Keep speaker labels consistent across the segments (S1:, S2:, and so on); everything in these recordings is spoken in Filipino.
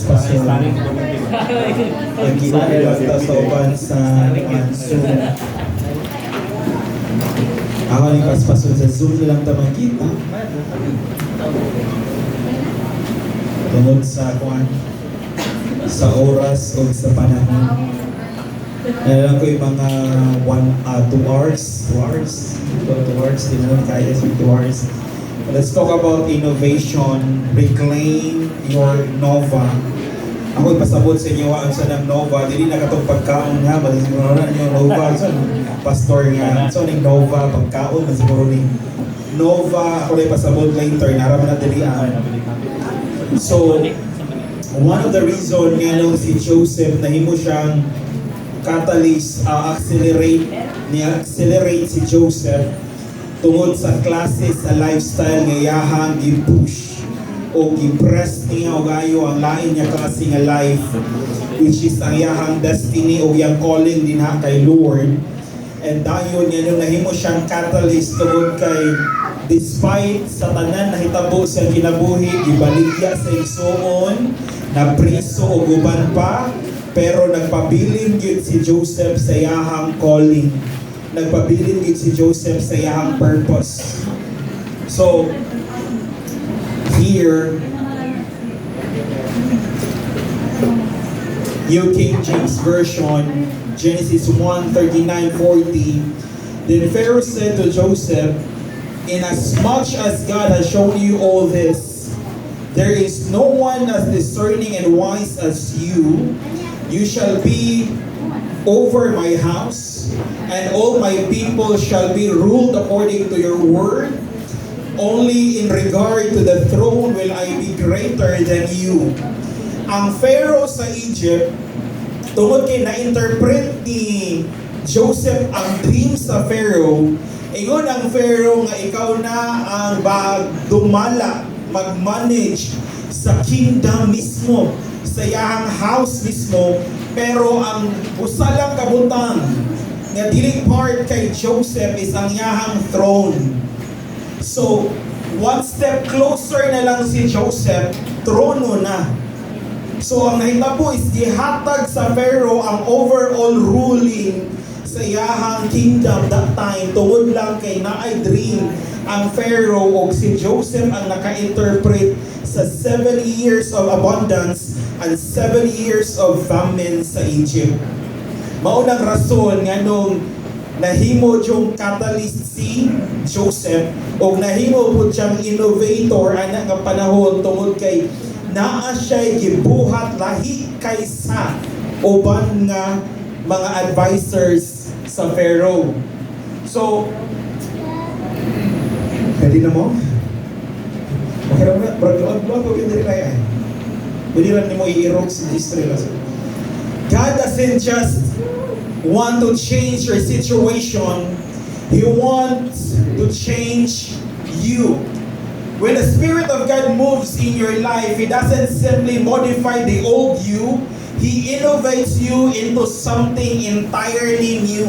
S1: paspason. Nagkikilala sa uban sa Zoom. Ako ni paspason sa Zoom na lang ta makita. Tungod sa kuan, sa oras o sa panahon. Alam ko yung mga 2 hours, 2 hours, di naman kaya sa 2 hours. Let's talk about innovation, reclaim your Nova. Ako ipasabot sa inyo ang sa ng Nova, dili na katong pagkaon nga, masiguro na yung Nova, so pastor nga, so ning Nova, pagkaon, masiguro ning Nova, ako na ipasabot later, naraman na dili So, one of the reason nga nung si Joseph, nahimo siyang catalyst, accelerate si Joseph tungod sa klase sa lifestyle nga yahang i-push o i-press niya o gayo ang lain niya klase nga life, which is ang yahang destiny o yang calling din ha kay Lord. And dayon yan yung nahimo siyang catalyst tungod kay despite sa tanan na hitabo sa kinabuhi, gibaligya sa igsoon, na priso o guban pa, pero nagpabilin gid si Joseph sa yahang calling. Nagpabilin gid si Joseph sa yahang purpose. So, here, New King James Version, Genesis 1:39-40, then Pharaoh said to Joseph, "Inasmuch as God has shown you all this, there is no one as discerning and wise as you. You shall be over my house, and all my people shall be ruled according to your word. Only in regard to the throne will I be greater than you." Ang Pharaoh sa Egypt, tungod kay na-interpret ni Joseph ang dream sa Pharaoh, ingon ang Pharaoh nga ikaw na ang dumala, mag-manage sa kingdom mismo, sa yahang house mismo, pero ang usalang kabutang nga dili part kay Joseph is ang yahang throne. So, one step closer na lang si Joseph, trono na. So, ang nahitabo is gihatag sa Pharaoh ang overall ruling sa yahang kingdom that time. Tungod lang kay naay dream ang Pharaoh o si Joseph ang naka-interpret sa 7 years of abundance and 7 years of famine sa Egypt. Maunang rason nga nung nahimo yung catalyst si Joseph o nahimo po siyang innovator anak ng panahon tungod kay naa siya'y gibuhat lahi kaysa uban nga mga advisors sa Pharaoh. So, pwede na mo? Okay na mo? Brag-load ko yun rin ay. Pwede rin mo i-irog si Israel. God doesn't just want to change your situation. He wants to change you. When the Spirit of God moves in your life, He doesn't simply modify the old you. He innovates you into something entirely new.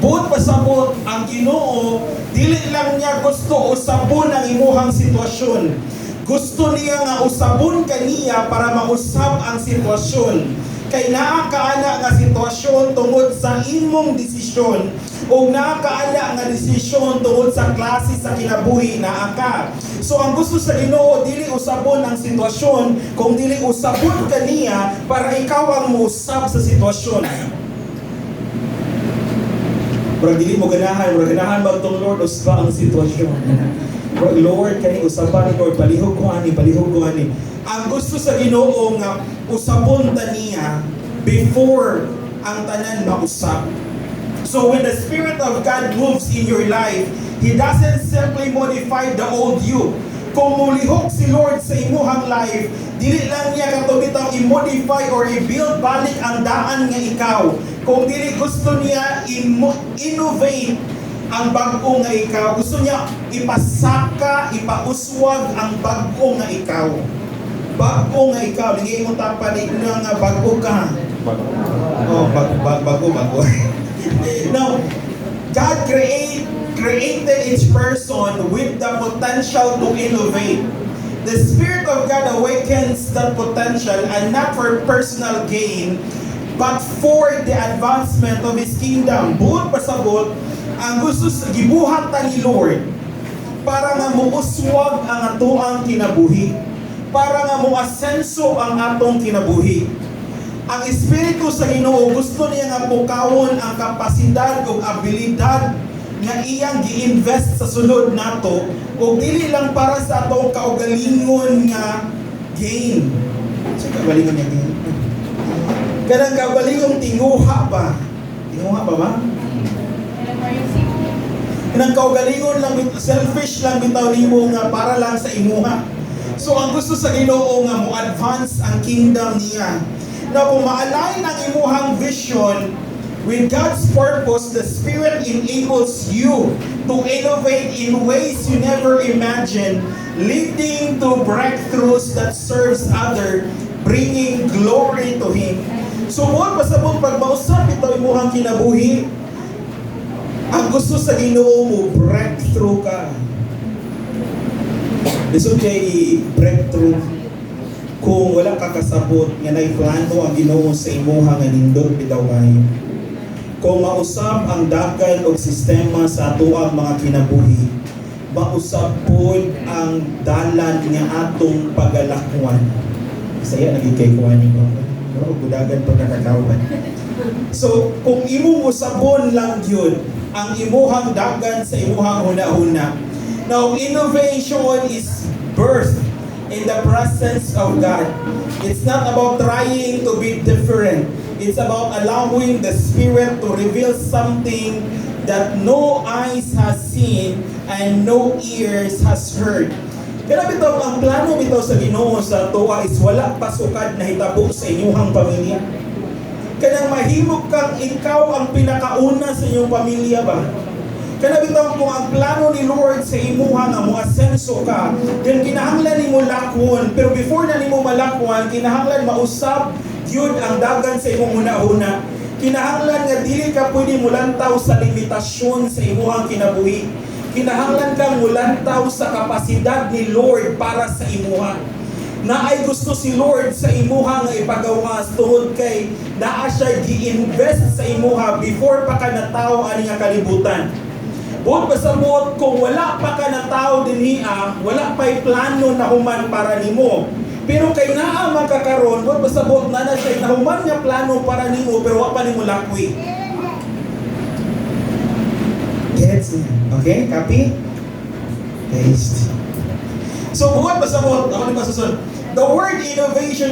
S1: Buot pasabot ang Ginoo, dili lang niya gusto usabon ang imuhang sitwasyon. Gusto niya nga usabon kaniya para mausab ang sitwasyon. Kay naa kaana nga sitwasyon tungod sa imong desisyon o naa kaana nga desisyon tungod sa klase sa kinabuhi naa ka. So ang gusto sa Ginoo dili usabon ang sitwasyon, kung dili usabon kaniya para ikaw ang muusab sa sitwasyon. Pero dili mo ganahan ba itong Lord usba ang sitwasyon? Lord, kani usaban ko, palihog ko ani. Ang gusto sa Ginoo nga usabon ta niya before ang tanan mausab. So when the Spirit of God moves in your life, He doesn't simply modify the old you. Kung mulihok si Lord sa imuhang life, dili lang niya katulitang i-modify or i-build balik ang daan nga ikaw. Kung dili gusto niya innovate ang bago nga ikaw, gusto niya ipasaka, ipauswag ang bago nga ikaw. Bago nga ikaw, hindi mo tapanig na nga bago ka. Oh, bago. Now, God created each person with the potential to innovate. The Spirit of God awakens that potential, and not for personal gain, but for the advancement of His kingdom. Buot pasabot, ang gusto sa gibuhat ta ni Lord, para nga muuswag ang atoang kinabuhi, para nga muasenso ang atong kinabuhi. Ang Espiritu sa Ginoo gusto niya nga pukawon ang kapasidad o abilidad nga iyang gi-invest sa sulod nato, o dili lang para sa atong kaugalingon nga gain. So kaugalingon nga gain. Kanang kaugalingong tinguha pa. Tinguha pa ba? Kanang kaugalingon lang, selfish lang bitaw nimo nga para lang sa imuha. So ang gusto sa Ginoo nga mo advance ang kingdom niya. Na kung ma-align ang imuhang vision with God's purpose, the Spirit enables you to innovate in ways you never imagined, leading to breakthroughs that serves others, bringing glory to Him. So, mo pasabot pag mausap ito imuhang kinabuhi, ang gusto sa Ginoo mo, breakthrough ka. Lisod kay breakthrough kung wala ka kasabot nga naiplano ang Ginoo sa imuha nga nindot bitaw kayo. Kung mausab ang dagan o sistema sa atoang mga kinabuhi, mausab pod ang dalan nga atong pagalakwan. Saya naging kay kuwan ko. No, budagan pagkakakawan. So, kung imo usabon lang yun ang imuhang dagan sa imuhang huna-huna. Now, innovation is birth in the presence of God. It's not about trying to be different. It's about allowing the Spirit to reveal something that no eyes has seen and no ears has heard. Kaya bitaw, ang plano bitaw sa Ginoo sa tuwa is wala pasukad na hitabo sa inyong pamilya. Kaya mahimog kang ikaw ang pinakauna sa inyong pamilya ba? Kaya bitaw, kung ang plano ni Lord sa imuha nga mo asenso ka, then kinahanglan ni mo lakwon. Pero before na ni mo malakwan, kinahanglan mausap yun ang dagan sa imong una-una. Kinahanglan nga dili ka pwede mulantaw sa limitasyon sa imuhang kinabuhi. Kinahanglan kang mulantaw sa kapasidad ni Lord para sa imuha. Naay gusto si Lord sa imuha nga ipagawas tuhod kay naa siya gi-invest sa imuha before pa ka natawo ani nga kalibutan. Buot pasabot, kung wala pa ka natawo dinhi, wala pa'y plano na human para nimo. Pero kay naa makakaroon, buot pasabot na siya nahuman nga plano para nimo pero wa pa nimo lakwi. Gets? Okay? Copy? Paste. So, buot pasabot, ako ni Pastor. The word innovation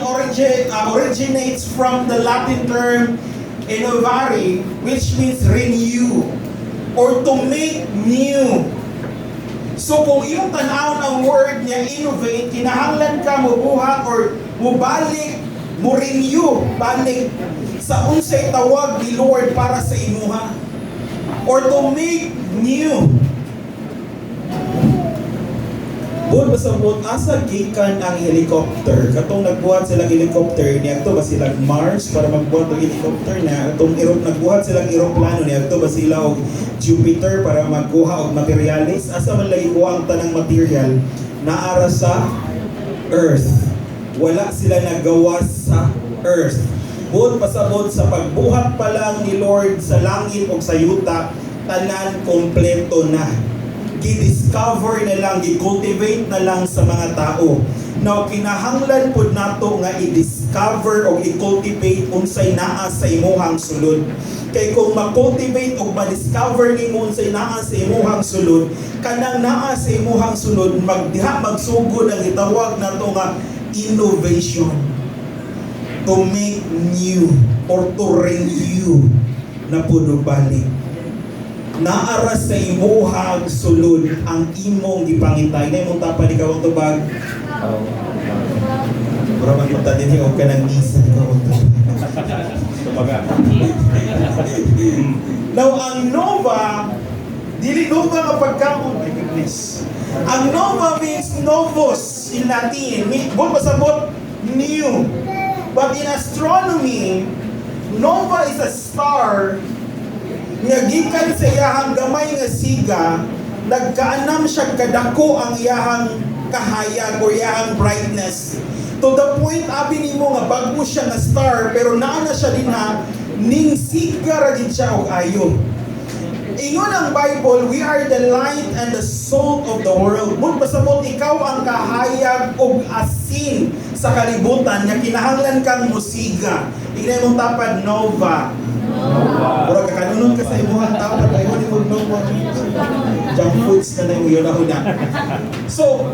S1: originates from the Latin term innovare, which means renew or to make new. So kung iyong tanawon ang word niya innovate, kinahanglan ka mubuhat or mubalik, mo renew, balik sa unsay tawag ni Lord para sa imuha or to make new. Buot pasabot, asa gikan ang helicopter. Katong nagbuhat silang helicopter, niagto ba silang Mars para magbuhat ng helicopter na atong nagbuhat silang eroplano, niagto ba sila og Jupiter para magkuha og materialis. Asa man lagi kuha ang tanang material naara sa Earth. Wala sila nagawas sa Earth. Buot pasabot, sa pagbuhat pa lang ni Lord sa langit o sa yuta, tanan kompleto na. Gi-discover na lang, gi-cultivate na lang sa mga tao. Now, kinahanglan po nato nga i-discover o i-cultivate unsay naa sa imuhang sulod. Kay kung ma-cultivate o ma-discover ni mo unsay naa sa imuhang sulod, kanang naa sa imuhang sulod, magsugod ang itawag nato nga innovation. To make new or to renew na puno balik. Naara sa imuhang sulod ang imong gipangitay. Na imong tapad ikaw ang tubag. Para magpunta din o ka ng isa ikaw ang tubag. Now, ang nova, dili nova nga pagkaon. My goodness. Ang nova means novus in Latin. Buot pasabot, new. But in astronomy, nova is a star nga gikan sa iyahang gamay nga siga, nagkaanam siya kadako ang iyahang kahayag o iyahang brightness. To the point, abi nimo nga bago siya na star, pero naana siya din ha, ning siga ra gid siya og ayo. Ingon ang Bible, we are the light and the salt of the world. Mung pasabot, ikaw ang kahayag o asin sa kalibutan, nga kinahanglan kang musiga. Tingnan mong tapad, Nova. Pero kakanunod ka sa imuhang tapad, ayaw ni mong Nova. Junk foods na na yun ako na. So,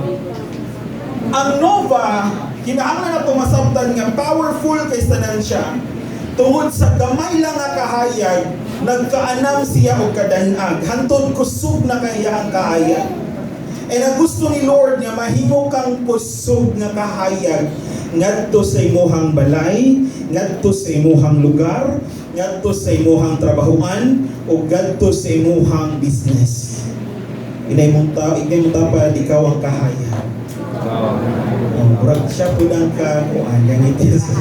S1: ang Nova, kinahanglan na tumasabtan nga powerful kay tanan siya. Tungod sa gamay lang nga kahayag, nagkaanam siya og kadanag, hantod kusog na kaya ang kahayag. And ang gusto ni Lord nga mahimo kang kusog nga kahayag ngadto sa imuhang balay, ngadto sa imuhang lugar, ngadto sa imuhang trabahuan, o ngadto sa imuhang business. Inay mo tapad, ikaw ang kahayag. Murag siya po ng kakuan, gangitin sa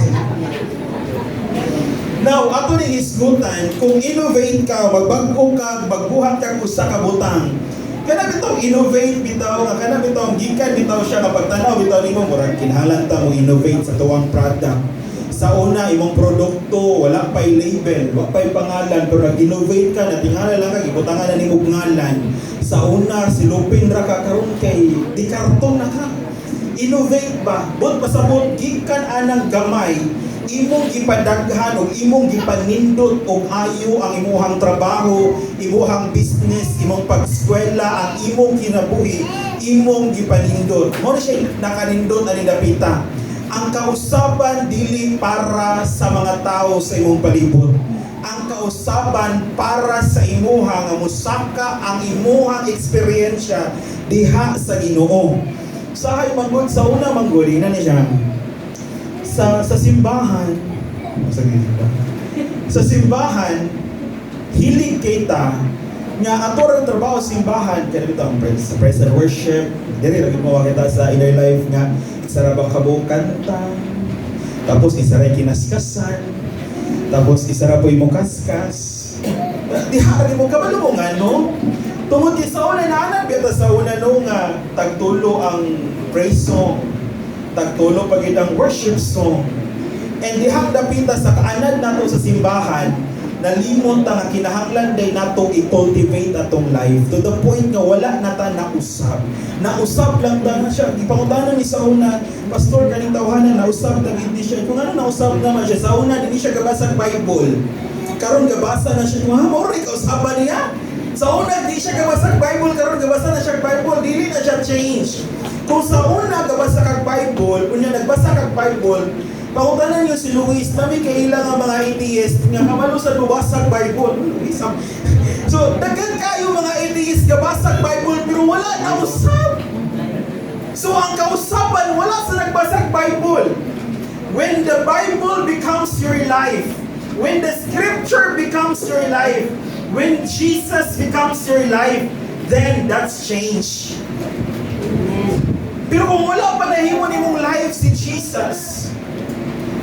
S1: Now, ato ni hisgutan, kung innovate ka, magbago ka, magbuhat ka sa kabutang, kana bitaw innovate bitaw, kana bitaw gikan bitaw siya kapag tanaw bitaw nimo murag kinahanglan ta mo innovate sa tuwang product. Sa una imong produkto wala pay label, wala pay pangalan, pero nag-innovate ka na tingala lang kag ibutangan na nimo ngalan. Sa una silupin ra ka karon kay di karton na ka. Innovate ba? Bot pasabot gikan anang gamay imong gipadaghan o imong gipanindot og ayo ang imuhang trabaho, imuhang business, imong pag-eskwela, ang imong kinabuhi, imong gipanindot. Mo siya nakanindot ani dapita. Ang kausaban dili para sa mga tao sa imong palibot. Ang kausaban para sa imuha nga musaka ang imuhang eksperyensya diha sa Ginoo. Sahay manggod sa una manggod na niya. Sa simbahan, sa simbahan, hilig kita nga ato rin trabaho sa simbahan, kaya dito ang praise and worship, dili lagi mo kita sa inner life nga isa ra bang kabong kanta, tapos isa ra kinaskasan, tapos isa ra po imong kaskas, di hari mo kabalo mo nga no? Tungod kay sa una na bita sa una no nga tagtulo ang praise song, tagtulo pagid ang worship song. And dihang dapita sa kaanad nato sa simbahan, nalimot ta nga kinahanglan day nato i-cultivate atong life to the point nga wala na ta nausab. Nausab lang ta na siya. Ipangutanon ni sa una, pastor kaning tawhanan nausab ta gid siya. Kung ano nausab naman siya sa una dinhi siya gabasa Bible. Karon gabasa na siya, "Ha, mo rin kausaban niya?" Sa una di siya gabasa Bible, karon gabasa na siya Bible, dili na siya change. Kung sa una gabasa kag Bible, kunya nagbasa kag Bible, pangutanan niyo si Luis, nami kay ilang mga atheist nga kabalo sa nabasa Bible. So, daghan kayo mga atheist gabasa Bible pero wala na usab. So, ang kausaban wala sa nagbasa Bible. When the Bible becomes your life, when the scripture becomes your life, when Jesus becomes your life, then that's change. Pero kung wala pa nahimo nimong life si Jesus,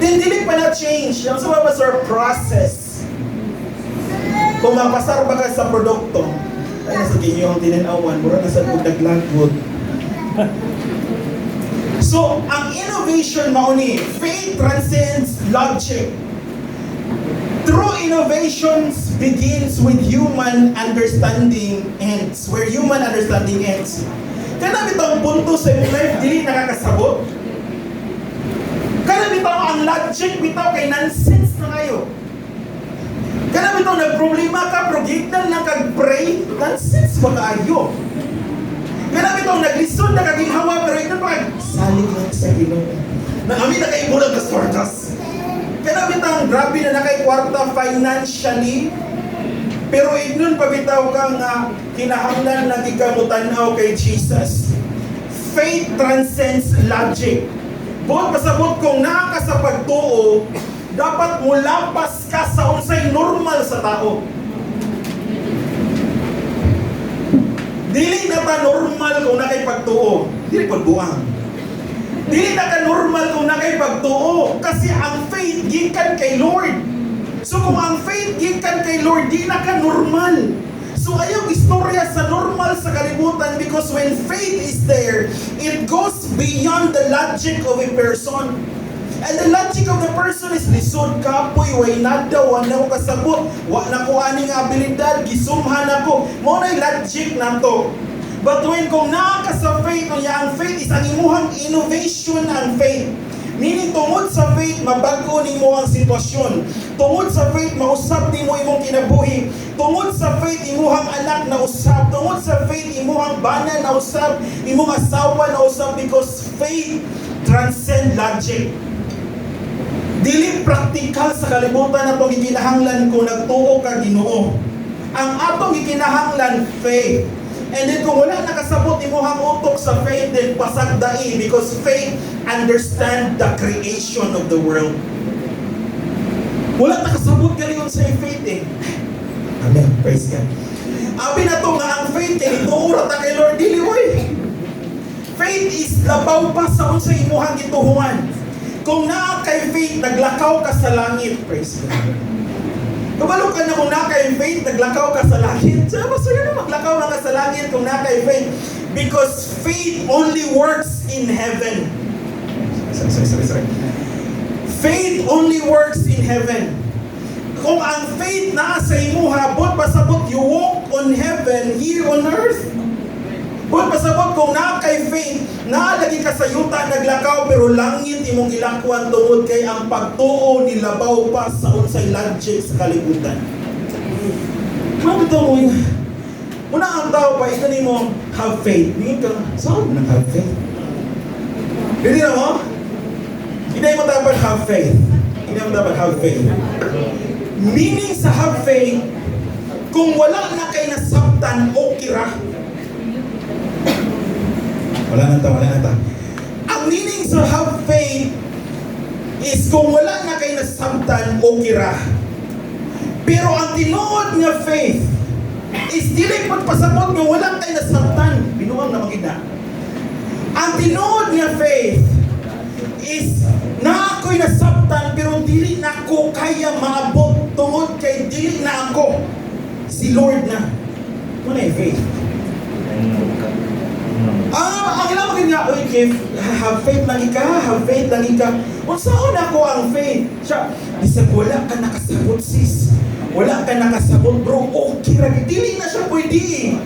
S1: then dili pa na change. Ang sa mga sir, process. Kung mapasar ba ka sa produkto, ay nasa kinyo ang tinanawan, mura na sa naglagot. So, ang innovation mauni, faith transcends logic. True innovations begins with human understanding ends. Where human understanding ends. Kana bitong punto sa imong life dili nakakasabot. Kana bitaw ang logic bitaw kay nonsense na kayo. Kana bitaw nagproblema ka pero gignan lang kag pray, nonsense ba kaayo. Kana bitaw naglisod na kag hawa pero ito pa salig lang sa Ginoo. Nangami na kay bulag ka kwartas. Kana bitaw grabe na nakay kwarta financially. Pero ignon pa bitaw ka nga kinahanglan na gikamutanaw kay Jesus. Faith transcends logic. Buot pasabot kung naa ka sa pagtuo, dapat mulampas ka sa unsay normal sa tao. Dili na ta normal kung nakay pagtuo. Dili pagbuang. Dili na ka normal kung nakay pagtuo. Kasi ang faith gikan kay Lord. So kung ang faith gikan kay Lord, di na ka normal. So ayaw istorya sa normal sa kalibutan because when faith is there, it goes beyond the logic of a person. And the logic of the person is lisod kapoy, way nada, wa na ko kasabot, wa na ko aning abilidad, gisumhan ako. Mo na logic na to. But when kung naa ka sa faith, ang faith is ang imuhang innovation ang faith. Meaning, tungod sa faith, mabago ni mo ang sitwasyon. Tungod sa faith, mausap ni mo imong kinabuhi. Tungod sa faith, imuhang anak na usap. Tungod sa faith, imuhang bana na usap. Imong asawa na usap because faith transcend logic. Dili praktikal sa kalibutan na itong ikinahanglan kung nagtuo ka Ginoo. Ang atong ikinahanglan, faith. And then kung wala nakasabot imuhang utok sa faith, then pasagdai because faith understand the creation of the world. Wala nakasabot galiyon sa faith eh. Amen. Praise God. Abi na to nga ang faith kay ituura ta kay Lord dili oy. Faith is labaw pa sa unsa imuhang gituhuan. Kung naa kay faith naglakaw ka sa langit. Praise God. Kabalo ka na kung nakay faith, naglakaw ka sa langit. Sabi so yun maglakaw na ka sa langit kung nakay faith. Because faith only works in heaven. Sorry. Faith only works in heaven. Kung ang faith na sa imuha, bot pasabot, you walk on heaven here on earth. Bot pasabot kung nakay faith, naalagi ka sa yuta naglakaw pero langit imong ilakwan tungod kay ang pagtuo nilabaw pa sa unsay logic sa kalibutan. Mabito mo yun. Muna ang tao pa, ito ni mo have faith. Hindi ka, saan mo have faith? Hindi na mo? Hindi mo dapat have faith. Hindi mo dapat have faith. Meaning sa have faith, kung wala na kay nasabtan o kira, wala na ta. Ang meaning sa have faith is kung wala na kay nasabtan o kira. Pero ang tinuod nga faith is dili pagpasabot nga wala kay nasabtan. Binuang na magina. Ang tinuod nga faith is na ako'y nasabtan pero dili na ako kaya maabot tungod kay dili na ako. Si Lord na. Ano na yung faith? Ang ilang magin nga, have faith lagi ka. Unsaon ako ang faith? Siya, bisag wala ka nakasabot sis. Wala ka nakasabot bro, okay ra. Dili na siya pwede.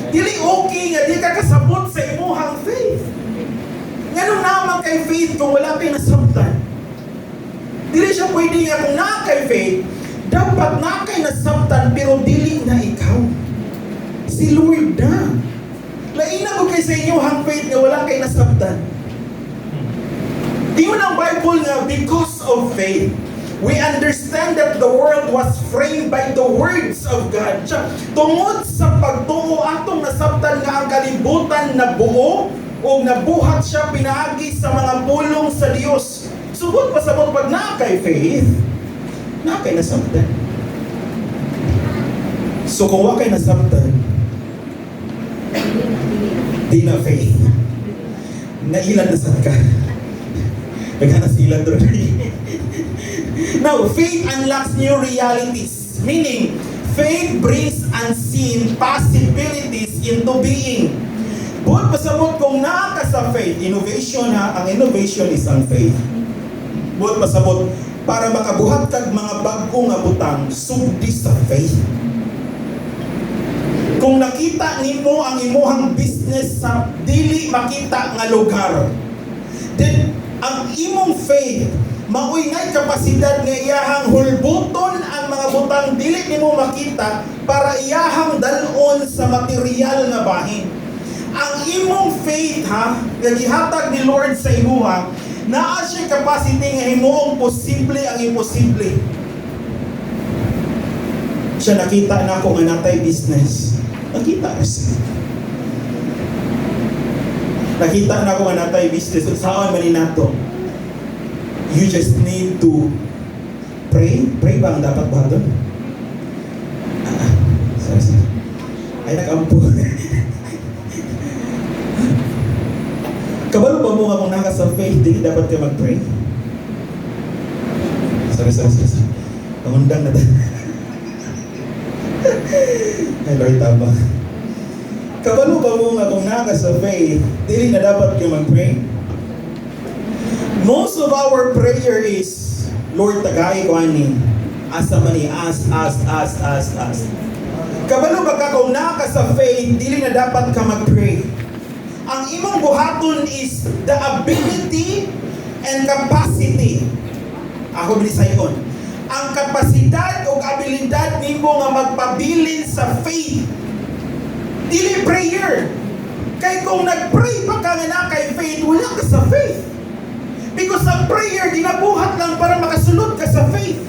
S1: Dili okay nga, di ka kasabot sa imuhang faith. Ganun naman kay faith kung wala kayo nasabtan. Dili siya pwede nga kung na kay faith, dapat na kayo nasabtan pero dili na ikaw. Si Lord na. Laina ko kay sa inyo hang faith nga wala kayo nasabtan. Tingnan ang Bible nga, because of faith, we understand that the world was framed by the words of God. Tungod sa pagtuo atong nasabtan nga ang kalibutan na buo o nabuhat siya pinaagi sa mga pulong sa Dios. Subot pa sa pag na kay faith, na kay nasabtan. So kung wa kay nasabtan, di na faith. Nailan na sad ka. Naghanas ilan doon. Now, faith unlocks new realities. Meaning, faith brings unseen possibilities into being. Buot pasabot kung naa ka sa faith, innovation ha, ang innovation is ang faith. Buot pasabot, para makabuhat kag mga bagong nga butang, sugdi sa faith. Kung nakita nimo ang imuhang business sa dili makita nga lugar, then ang imong faith maoy ngay kapasidad nga iyahang hulbuton ang mga butang dili nimo makita para iyahang dalon sa material nga bahin. Ang imong faith ha, nga gihatag ni Lord sa imuha, naa siya capacity nga himuong posible ang imposible. Siya nakita na ako nga natay business. Nakita na ako nga natay business. Saan man nato? You just need to pray. Pray ba ang dapat ba doon? Sorry. Ay, nakampo. Kabalo ba mo nga kung naka sa faith, di dapat ka mag-pray? Sorry. Pangundang na tayo. Ay, Lord, tama. Kabalo ba mo nga kung naka sa faith, dili na dapat kayo mag-pray? Most of our prayer is, Lord, tagay ko ani. Asa man ni, as. Kabalo ba ka kung naka sa faith, dili na dapat ka mag-pray? Ang imong buhaton is the ability and capacity. Ako bilisayon. Ang kapasidad o abilidad nimo nga magpabilin sa faith. Dili prayer. Kay kung nag-pray pa ka nga na kay faith, wala ka sa faith. Because ang prayer, ginabuhat lang para makasulod ka sa faith.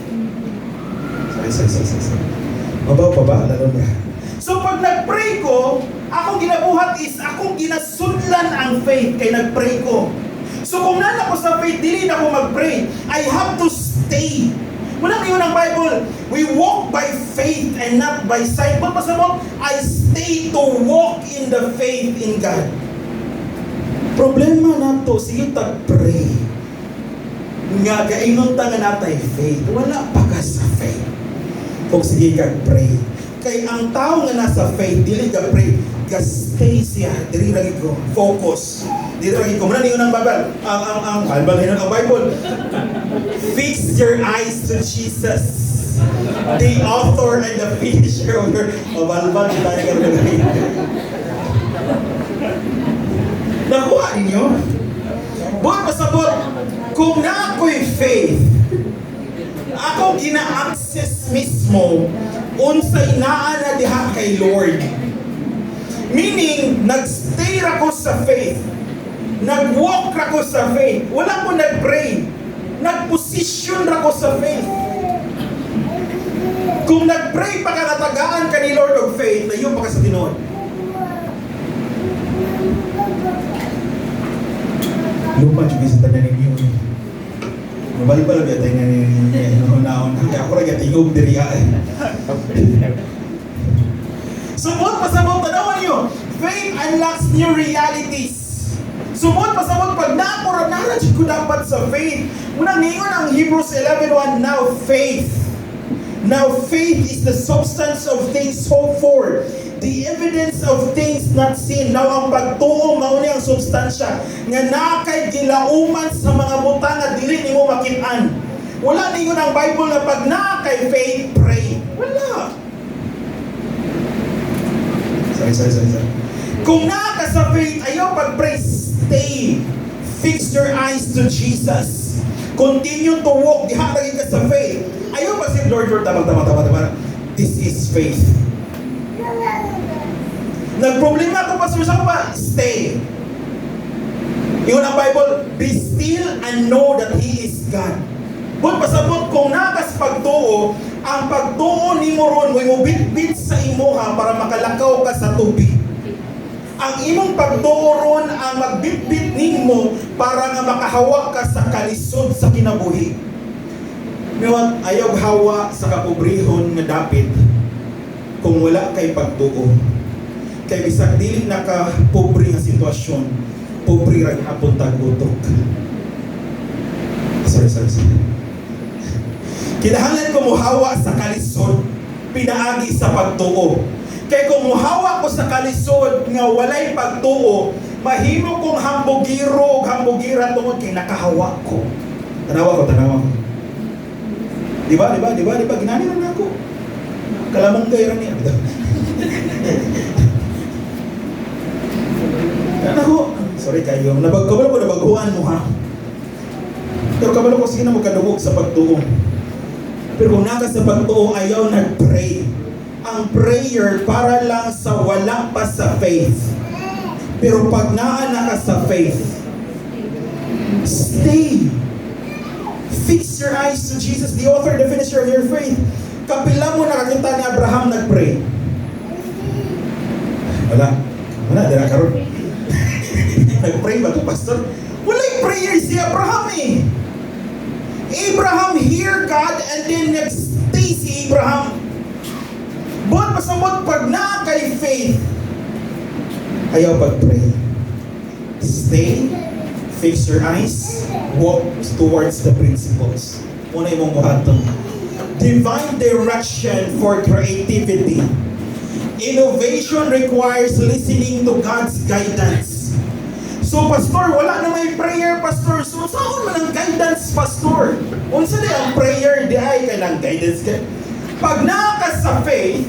S1: Sorry. Mabaw pa ba? Lalo na. So pag nag-pray ko, akong ginabuhat is akong ginasudlan ang faith kay nag-pray ko. So kung nana ko sa faith, dili na ako mag-pray. I have to stay. Wala niyo ng Bible. We walk by faith and not by sight. But pasabot, I stay to walk in the faith in God. Problema na to, sige tag-pray. Nga gaingon ta nga natay faith. Wala pa ka sa faith. Kung sige kag-pray. Kay ang tao nga nasa faith, dili ka pray. Ka-stay siya. Dili lagi ko. Focus. Dili lagi ko. Muna niyo ng Bible. Ang Bible. Fix your eyes to Jesus, the author and the finisher of your balbal. Nakuha ninyo? Buwan pasabot, kung na ako'y faith, ako gina-access mismo unsay naa na diha kay Lord. Meaning, nag-stay ako sa faith. Nag-walk ako sa faith. Wala ko nag-pray. Nag-position ako sa faith. Kung nag-pray pa ka natagaan ka ni Lord of faith, na yun pa ka sa Tinood. Lupa juga sa tanan ninyo. Mabalik pa lang yung tanan ninyo. Kaya ako rin yung tingog diri ay. Sumot pasabot, tanawan niyo. Faith unlocks new realities. Sumot pasabot, pag naradjud ko dapat sa faith. Muna ngayon ang Hebrews 11:1, now faith. Now faith is the substance of things hoped for, the evidence of things not seen. Now ang pagtuo mao ni ang substansya nga nakay gilauman sa mga butang nga dili nimo makit-an. Wala ninyo ng Bible na pag nakay faith, pray. Wala. Sorry. Kung naka sa faith, ayaw pag-pray, stay. Fix your eyes to Jesus. Continue to walk. Diha lagi ka sa faith. Ayaw pa si Lord, tama. This is faith. Nagproblema ko, Pastor, saan ba? Stay. Yun ang Bible, be still and know that He is God. But pasabot, kung nakas pagtuo, ang pagtuo ni mo ron, may mo bit-bit sa imuha para makalakaw ka sa tubig. Ang imong pagtuo ron, ang magbit-bit nimo para nga makahawak ka sa kalisod sa kinabuhi. Ngayon, ayaw hawa sa kapobrehon nga dapit kung wala kay pagtuo. Kay bisag dili naka-pobre nga sitwasyon, pobre ra hapon tag-utok. Sorry. Kinahanglan ko muhawa sa kalisod, pinaagi sa pagtuo. Kay kung muhawa ko sa kalisod nga walay pagtuo, mahimo kong hambugiro, hambugira tungod kay nakahawa ko. Tanawa ko. Di ba? Ginani rin ako. Kalamong gayran niya. Ako, sorry kayo, kabalo ko nabaguan mo ha. Pero kabalo ko sige na magkadugog sa pagtuo. Pero kung naka sa pagtuo, ayaw nag-pray. Ang prayer para lang sa wala pa sa faith. Pero pag naana ka sa faith, stay. Fix your eyes to Jesus, the author and the finisher of your faith. Kapila mo nakakita ni Abraham nag-pray. Wala, dala karon. Nag-pray ba ito, Pastor? Wala'y prayer si Abraham eh. Abraham hear God and then nag-stay si Abraham. Buwan pasabot pag na kay faith, ayaw pag-pray. Stay, fix your eyes, walk towards the principles. Una imong buhaton. divine direction for creativity. Innovation requires listening to God's guidance. So, Pastor, wala na may prayer, Pastor. So, saan man ang guidance, Pastor? Unsa di ang prayer, di ay kailang guidance. Pag naka sa faith,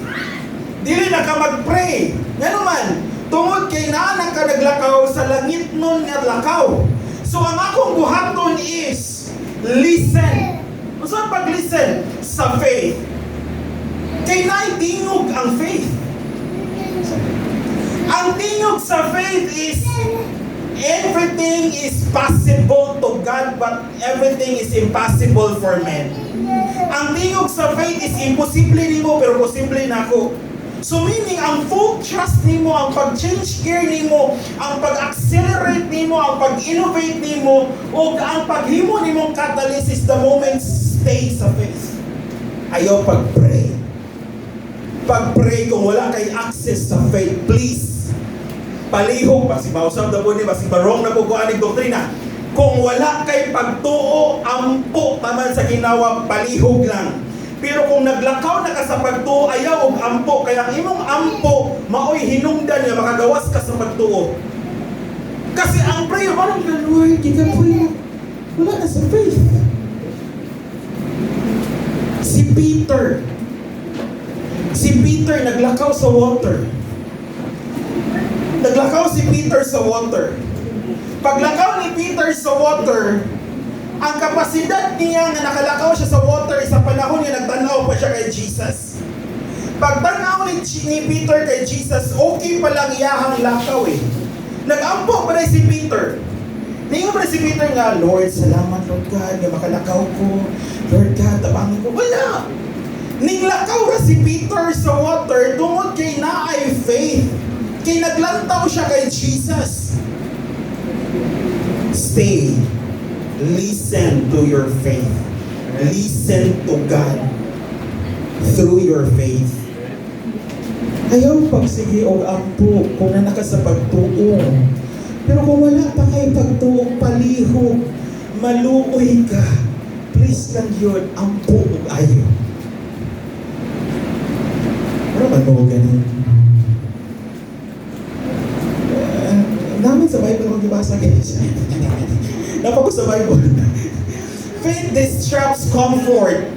S1: dili na ka mag-pray. Nga naman, tungod kay naanak ka naglakaw sa langit nun nga lakaw. So, ang akong buhaton is, listen. Saan pag-listen? Sa faith. Kay naidingog ang faith. Ang tingog sa faith is, everything is possible to God, but everything is impossible for men. Ang tingog sa faith is imposible nimo, pero posible na ako. So meaning, ang full trust nimo, ang pag-change gear nimo, ang pag-accelerate nimo, ang pag-innovate nimo, o ang paghimo nimong catalyst is the moment stay sa faith. Ayaw pag-pray. Pag-pray kung wala kay access sa faith, please. Palihog, basi mausap na po ni, basi barong na po ko aning doktrina. Kung wala kay pagtuo, ampo taman sa ginawa, palihog lang. Pero kung naglakaw na ka sa pagtuo, ayaw og ampo. Kaya ang imong ampo, maoy hinungdan niya, makagawas ka sa pagtuo. Kasi ang prayer, parang Lord, di ka pray. Wala na sa faith. Si Peter naglakaw sa water. Naglakaw si Peter sa water. Paglakaw ni Peter sa water, ang kapasidad niya na nakalakaw siya sa water sa panahon niya nagtanaw pa siya kay Jesus. Pagtanaw ni Peter kay Jesus, okay pa lang iyahang lakaw eh. Nag-ampo pa rin si Peter. Ningon pa rin si Peter nga, Lord, salamat Lord God, na makalakaw ko. Lord God, tabangin ko. Wala! Ninglakaw ra si Peter sa water tungod kay naay faith. Kay naglantaw siya kay Jesus. Stay. Listen to your faith. Listen to God through your faith. Ayaw pagsige o ampo kung nanaka sa pagtuo. Pero kung wala pa kayo pagtuo, palihog, maluoy ka, please lang yun, ampo o ayaw. Ano ba mo ganun? Namin sa Bible kung ibasa guys. Napako sa Bible. Faith disrupts comfort.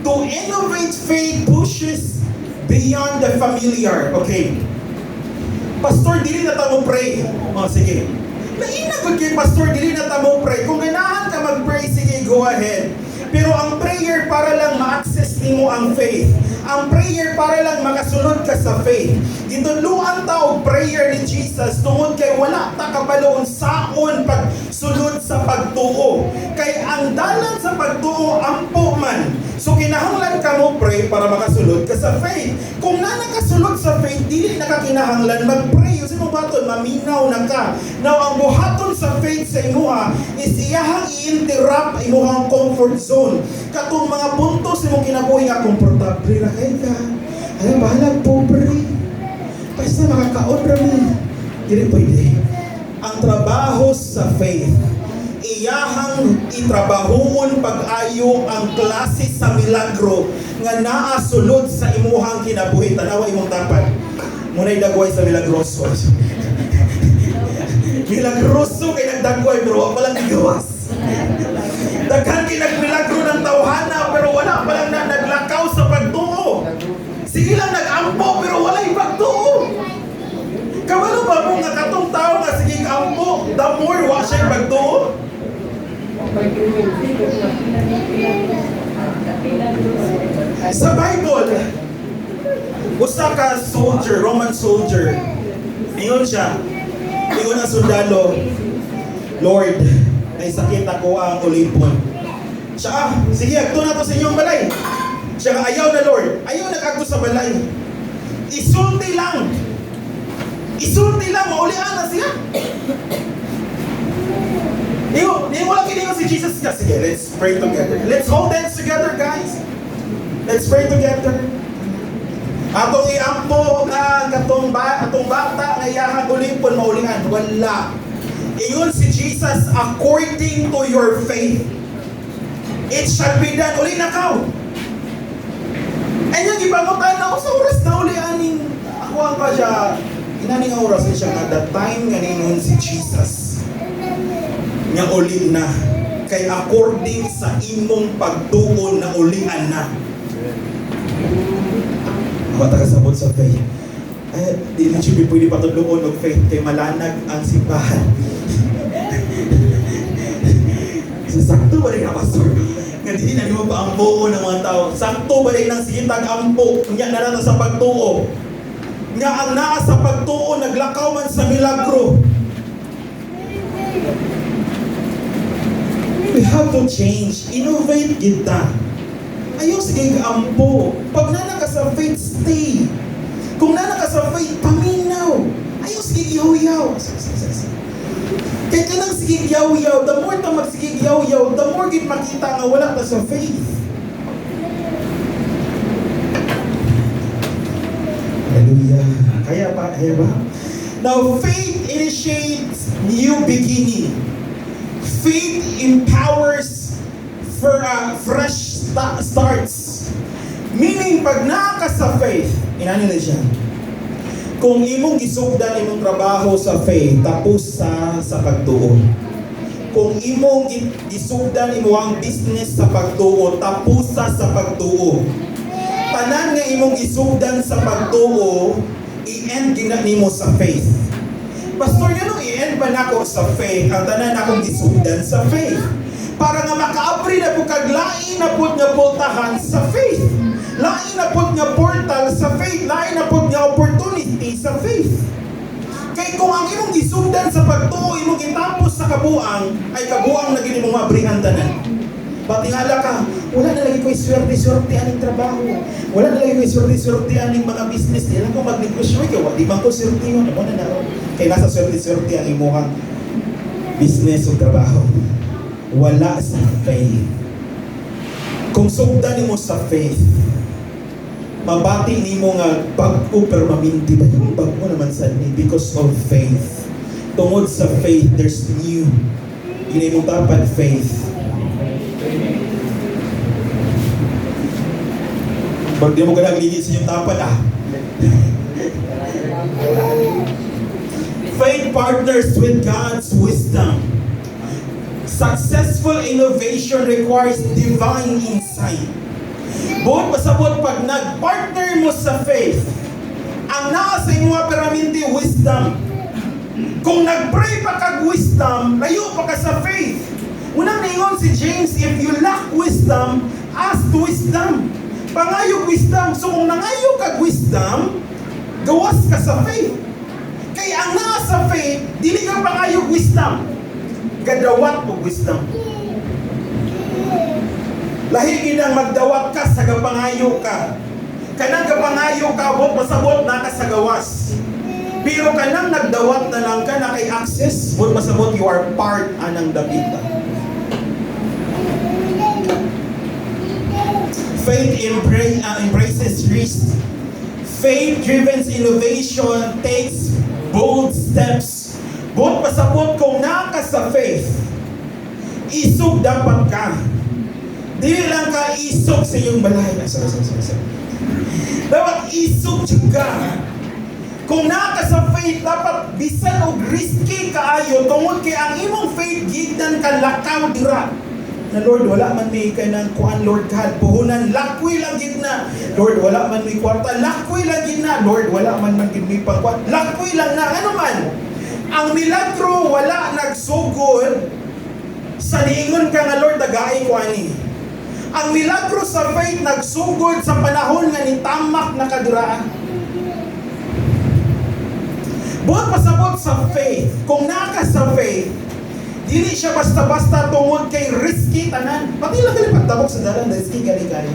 S1: To innovate, faith pushes beyond the familiar. Okay. Pastor, dili na tamo pray. O, sige. Nainagod kay Pastor, dili na tamo pray. Kung ganahan ka mag-pray, sige, go ahead. Pero ang prayer para lang ma-access nimo ang faith. Ang prayer para lang makasunod ka sa faith. Gituluan ta og prayer ni Jesus tungod kay wala ta kabaloon saon pagsunod sa pagtuo. Kay ang dalan sa pagtuo ampo man. So kinahanglan ka mo pray para makasunod ka sa faith. Kung na nakasunod sa faith, dili na ka kinahanglan mag-pray. Sino baton maminaw na ka. Now ang buhaton sa faith sa imuha is iyahang i-interrupt imuhang comfort zone. Katong mga puntos imong kinabuhi nga komportable ra kay ka. Ay bahala pobre. Basta makakaon ra mi. Dili pwede. Ang trabaho sa faith, iyahang itrabahoon pag-ayo ang klase sa milagro nga naa sulod sa imuhang kinabuhi. Tanawa imong tapat. Muna'y dagway sa milagroso. Milagroso kay nagdagway pero wala lang gawas. Daghan kay nagmilagro ng tawhana pero wala pa lang na naglakaw sa pagtuo. Sige lang nag-ampo pero wala'y pagtuo. Kabalo ba mo nga katong tao nga sige ampo, the more wa siya pagtuo? Sa Bible, usa ka soldier, Roman soldier, ingon siya, ingon ang sundalo, Lord, may sakit ako ang ulipon. Siya, sige, agto na to sa inyong balay. Siya, ayaw na Lord, ayaw na agto sa balay. Isulti lang, maulian na siya. Hindi mo lang kiningon si Jesus ka. Sige, let's pray together. Let's hold hands together, guys. Let's pray together. Atong iampo ka atong bata nga iyahang ulipon maulingan. Wala. Ingon si Jesus, according to your faith, it shall be done. Uli na kao. Ay yung ipangutan na ako sa oras na uli aning ako ang pa siya. Inaning oras siya nga that time nga ningon si Jesus. Nga uli na. Kay according sa imong pagtuon na ulian na. Ako tagasabot sa faith. Ay, di na siya pwede patuluon og faith kay malanag ang simbahan. Sakto ba rin ang pastor? Nga di na mo pa ang buo ng mga tao. Sakto ba rin ang sitag ampo? Nga na sa pagtuo. Nga ang naa sa pagtuo, naglakaw man sa milagro. We have to change. Innovate kita. Ayaw sige ampo. Pag nana ka sa faith, stay. Kung nana ka sa faith, paminaw. Ayaw sige yaw-yaw. Kaya ka nang sige yaw-yaw, the more ta magsige yaw-yaw, the more git makita nga wala ta sa faith. Hallelujah. Kaya ba? Now, faith initiates new beginning. Faith empowers for fresh starts. Meaning, pag naka sa faith, inano na siya? Kung imong gisugdan imong trabaho sa faith, tapos sa pagtuo. Kung imong gisugdan imong business sa pagtuo, tapos sa pagtuo. Tanan nga imong gisugdan sa pagtuo, i-end gina nimo sa faith. Pastor, yun i-end ba nako sa faith? Ang tanan akong gisugdan sa faith. Para nga makaabri na po kaglain na po nga pultahan sa faith. Lain na po nga portal sa faith. Lain na po nga opportunity sa faith. Kaya kung ang imong gisugdan sa pagtuo, imong itapos sa kabuang, ay kabuang na gini mong mabrihan tanan. Patingala ka, wala na lagi ko'y swerte-swerte aning trabaho. Wala na lagi ko'y swerte-swerte aning mga business. Di lang ko mag-negosyo kayo. Di bang ko swerte yun? Ano na naroon? Kaya nasa swerte-swerte ang imuhang business o trabaho. Wala sa faith. Kung sugdan mo sa faith, mabati ni mo nga bag-o pero maminti ba yung bag-o naman sa ni because of faith. Tungod sa faith, there's new. Yun mo dapat faith. Pag di mo ka naglinis yung tapat Faith partners with God's wisdom. Successful innovation requires divine insight. Buot pasabot pag nag-partner mo sa faith, ang nasa imo peraminti wisdom. Kung nag-pray pa kag wisdom, layo pa ka sa faith. Unang ningon si James, if you lack wisdom, ask wisdom. Pangayog wisdom. So kung nangayog kag wisdom, gawas ka sa faith. Kaya ang nasa faith, dili ka pangayog wisdom. Gadawat mo wisdom. Lahi ginang magdawat ka sa gapangayo ka. Kanang gapangayo ka, bot masabot na ka sa gawas. Pero kanang nagdawat na lang ka na kay access, bot masabot you are part anang dapita. Faith embraces risk. Faith-driven innovation takes bold steps. Bot pasabot kung naka sa faith, isog dapat ka. Dili lang ka isog sa iyong balay. Dapat isog juga. Kung naka sa faith, dapat bisan og risky kaayo tungod kay ang imong faith gigdan ka lakaw dira. Na Lord, wala man may ka ng kuan, Lord God, puhunan, lakwi lang gid na. Lord, wala man may kwarta, lakwi lang gid na. Lord, wala man gid may pangkuan, lakwi lang na. Ano man? Ang milagro wala nagsugod sa niingon ka nga Lord dagay ko ani. Ang milagro sa faith nagsugod sa panahon nga ni tamak na kaduraan. Buot pasabot sa faith, kung naka sa faith, dili siya basta-basta tungod kay risky tanan. Pati lang gali pagtabok sa dalan, risky gali kayo.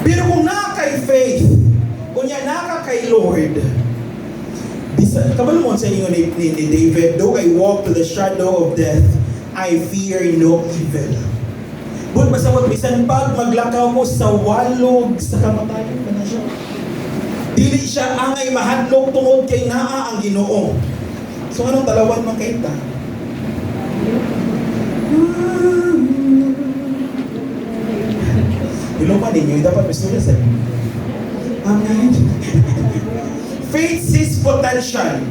S1: Pero kung naka kay faith, kunya naka kay Lord, kabalo mo sa inyo ni David, though I walk to the shadow of death, I fear no evil. But masabot, bisan pag maglakaw mo sa walog sa kamatayan pa na siya. Dili siya angay mahadlok tungod kay naa ang Ginoo. So anong dalawan makita? Iluman ninyo, dapat may sa Amen. Faith sees potential.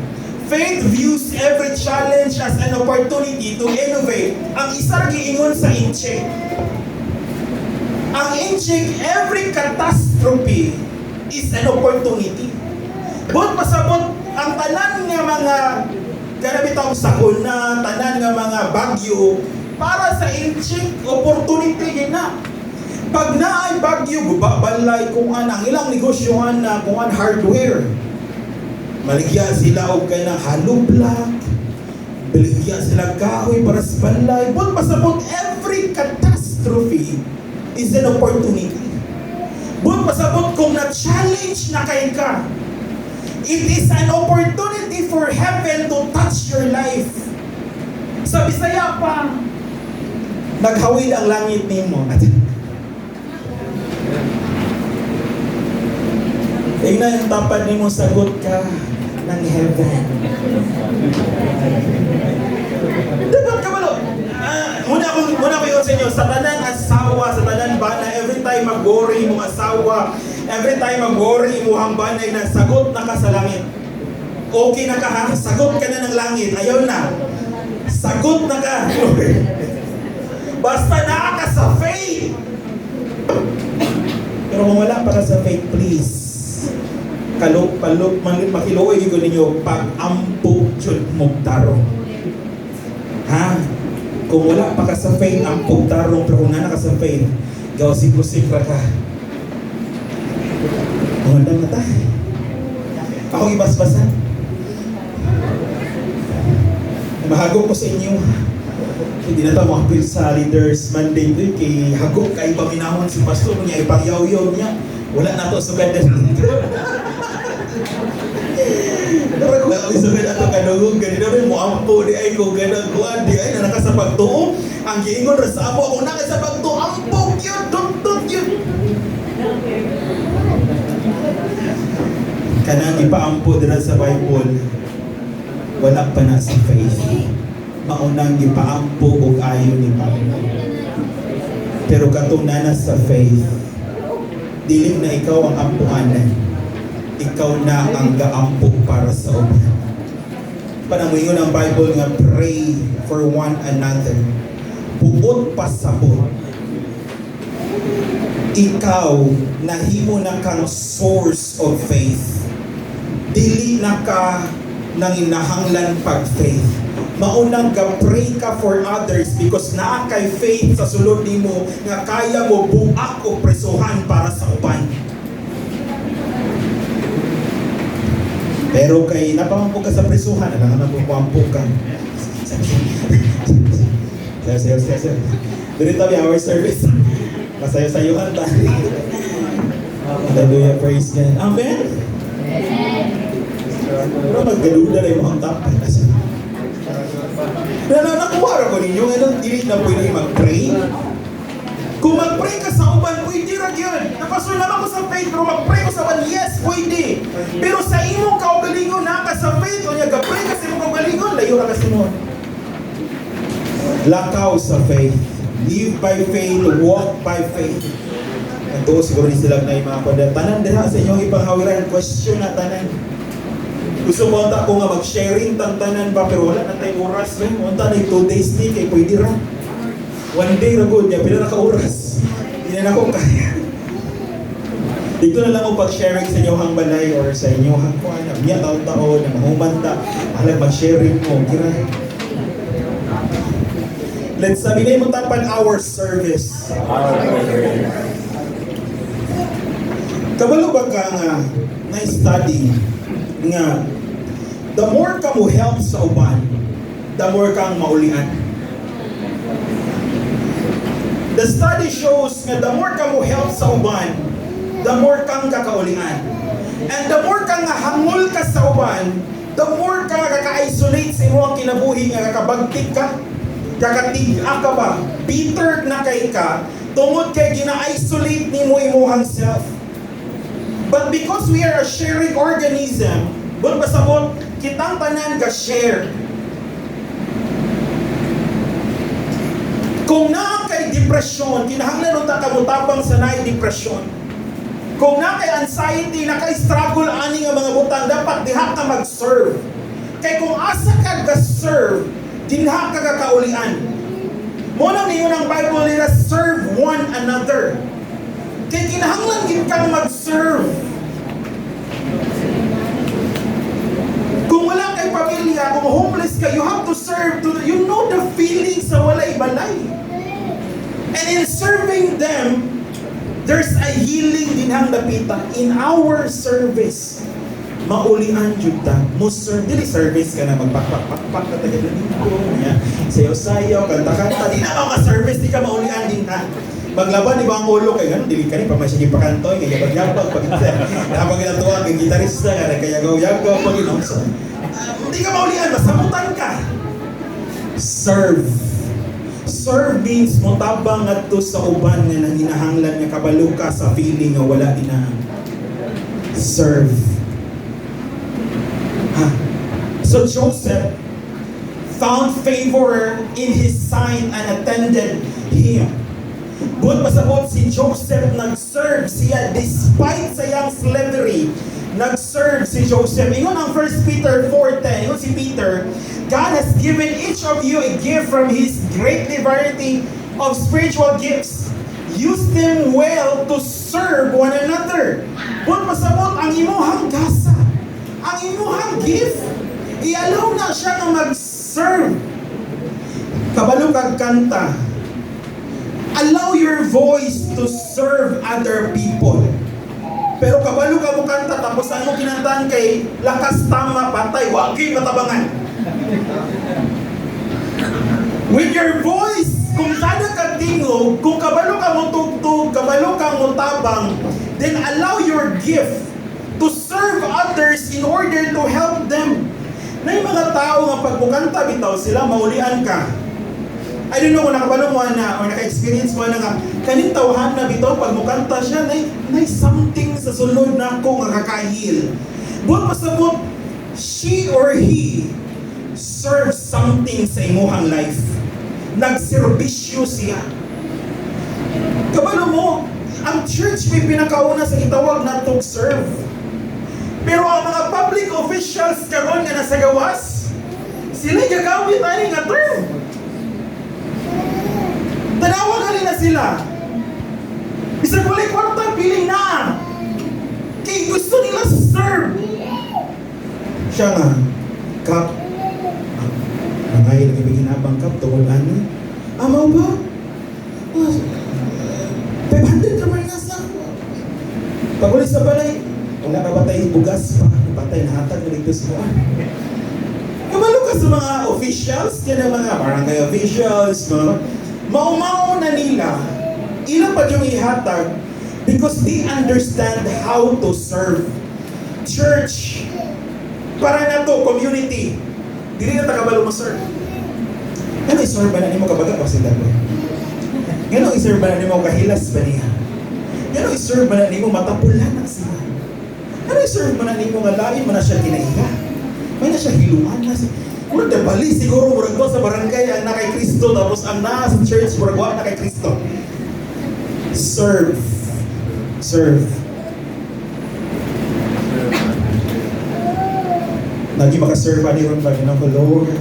S1: Faith views every challenge as an opportunity to innovate. Ang isa giingon sa Incheck. Ang Incheck, every catastrophe is an opportunity. But pasabot ang tanan nga mga karabitang sakuna, tanan nga mga bagyo, para sa Incheck, opportunity na. Pag naay bagyo, gubabalay kung ang ilang negosyohan na kung hardware. Maligyan sila og kay ng hollow block, baligyan sila kahoy para sa balay. But pasabot, every catastrophe is an opportunity. But pasabot, kung na-challenge na kay ka, it is an opportunity for heaven to touch your life. Sa Bisaya pa, naghawid ang langit nimo. Tingnan yung tapad nimo, sagot ka ng heaven. Dapat ka malo. Muna ko yun sa inyo, sa tanan asawa, sa tanan bana, every time mag-worry mo asawa, every time mag-worry mo hambanay na sagot na ka sa langit. Okay na ka ha? Sagot ka na ng langit. Ayaw na. Sagot na ka. Basta naa ka sa faith. Pero kung wala pa ka sa faith, please. Makiluoy ko ninyo, pag-ampok jud mong tarong. Ha? Kung wala pa ka sa faith, ampok tarong. Pero kung na ka sa faith, gaw sikro-sikra ka. Wala na tayo. Ako ibasbasan. Mahagok ko sa inyo. Hindi na tayo makapil sa Leaders Monday doon. Kay hagok kay paminahon si pastor niya, ipangyaw-yaw niya. Wala na to sugad na. Pero kung sugad na to kanugong, ganito rin mo ampo, di ay kung ganang kuwan, di ay na nakasapagtuo. Ang giingon rin sa amo, kung nakasapagtuo, ampok yun, tuntut yun. Kanang ipaampo dira sa Bible, wala pa na sa faith. Maunang ipaampo ug ayon ni Pablo. Pero katong nana sa faith, dili na ikaw ang ampuanan. Ikaw na ang gaampo para sa uban. Panamuingon ang Bible nga pray for one another. Buot pasabot. Ikaw nahimo na kang source of faith. Dili na ka nang inahanglan pag-faith. Maunang ga-pray ka for others because naa kay faith sa sulod nimo nga kaya mo buak o presuhan para sa uban. Pero kay napamampog ka sa presuhan, alam na mampog ka. Sir. Dito tayo our service. Masayo-sayuhan tayo. Hallelujah, praise God. Amen? Pero maggaluda na yung mga tapan. Nakuha ko ninyo, anong dilit na pwede mag-pray? Kung mag-pray ka sa uban, pwede rin yun. Napasol naman ko sa faith, pero mag-pray ko sa uban, yes, pwede. Pero sa imong kaugalingon, na ka sa faith, o niya, ga-pray ka sa imong kaugalingon, layo na kasi mo. Lakaw sa faith. Live by faith, walk by faith. Ito, siguro din sila na yung mga kondel. Tanan din sa inyong ipanghawiran, question na tanan. Gusto mo ko nga mag-sharing tantanan ba, pero wala na tayong oras rin. Munta na 2 days ni, kay pwede rin. 1 day na good niya, pila naka-oras. Hindi na ako kaya. Dito na lang ako pag-sharing sa inyong hangbalay or sa inyong hangkuan. Miya taon-taon, na mahumanta. Alam, mag-sharing mo. Kira. Let's sabihin mo tapan our service. Kabalo ba ka nga na-study nga the more ka mo help sa uban, the more kang maulian. The study shows nga the more ka mo help sa uban, the more kang kakaulian. And the more kang hangol ka sa uban, the more ka kaka-isolate sa imong kinabuhi nga kakabagtik ka, kakatiga ka ba, bitter na kay ka, tungod kay gina-isolate nimo imong self. But because we are a sharing organism, but pasabot, kitang tanan ka-share. Kung na kay depression, kinahanglan unta ka mutabang sa naay depression. Kung na kay anxiety, na kay struggle ani nga mga butang, dapat diha ka mag-serve. Kay kung asa ka ga-serve, dinha ka kakaulian. Mo na niyo ng Bible nila, serve one another. Kay kinahanglan gid kang mag-serve. Kung wala kay pamilya, kung homeless ka, you have to serve. You know the feelings sa walay balay. And in serving them, there's a healing din hang napita. In our service, maulian jud ta. Mo serve, dili service ka na magpakpak-pakpak ka taga dito. Sayaw-sayaw, kanta-kanta, di na ka service, di ka maulian din ta. Maglaban, di ba ang ulo kay ganun, dili ka rin, pamasyagi pa kantoy, kaya pag-yapag, napag ginatuwa, kay gitarista, kaya gaw-yagaw, pag-inom. Hindi ka maulian, masamutan ka. Serve. Serve means mutabang adto sa uban nga nanginahanglan nga kabalo ka sa feeling nga wala dinahang. Serve. So Joseph found favor in his sight and attended him. But pasabot si Joseph, nag-serve siya despite sa iyang slavery. Nag-serve si Joseph. Ingon ang 1 Peter 4:10. Ingon si Peter, God has given each of you a gift from His great variety of spiritual gifts. Use them well to serve one another. But pasabot ang imuhang gasa, ang imuhang gift, i-allow na siya na mag-serve. Kabalo kag kanta. Allow your voice to serve other people. Pero kabalo ka mo kanta, tapos ano kinantahan kay lakas tama patay, wag kay matabangan. With your voice, kung kada ka tingog, kung kabalo ka mo tugtog, kabalo ka mo tabang, then allow your gift to serve others in order to help them. Na yung mga tao nga pag mukanta bitaw sila, maulian ka. I don't know kung nakabalo mo na or naka-experience mo na nga kaning tawhan na bitaw pag mukanta siya na something sa sulod na ako nga kakahil. But pasabot, she or he serves something sa imuhang life. Nagserbisyo siya. Kabalo mo, ang church may pinakauna sa itawag na to serve. Pero ang mga public officials karon nga nasa gawas, sila gagamit ani nga term. Tanawa ka na sila. Bisag walay kwarta, piling na. Kaya gusto nila serve. Siya nga, Kap, nangay nagibigin abang Kap, tungkol ano? Amaw ba? 500 ka man nasa. Pagulis sa balay, wala ka batay bugas pa. Batay na hatag na ligtas mo. Kamalo ka sa mga officials, yan ang mga barangay officials, mga mau-mau na nila, ilang pa yung ihatag because they understand how to serve. Church, para na to, community, dili na takabalo mo serve. Ano i-serve ba na ni mo kabaga pa sila ba? Ano i-serve ba na ni mo kahilas ba niya? Ano i-serve ba na ni mo matapulan na sila? Ano i-serve ba na ni mo nga lain mo na siya kinaiha? May na siya hiluan na siya. Murag na bali siguro, murag ba sa barangay ang na kay Kristo, tapos ang na sa church, murag ba na kay Kristo. Serve. Serve. Lagi makaserve ni ron ba ng Lord.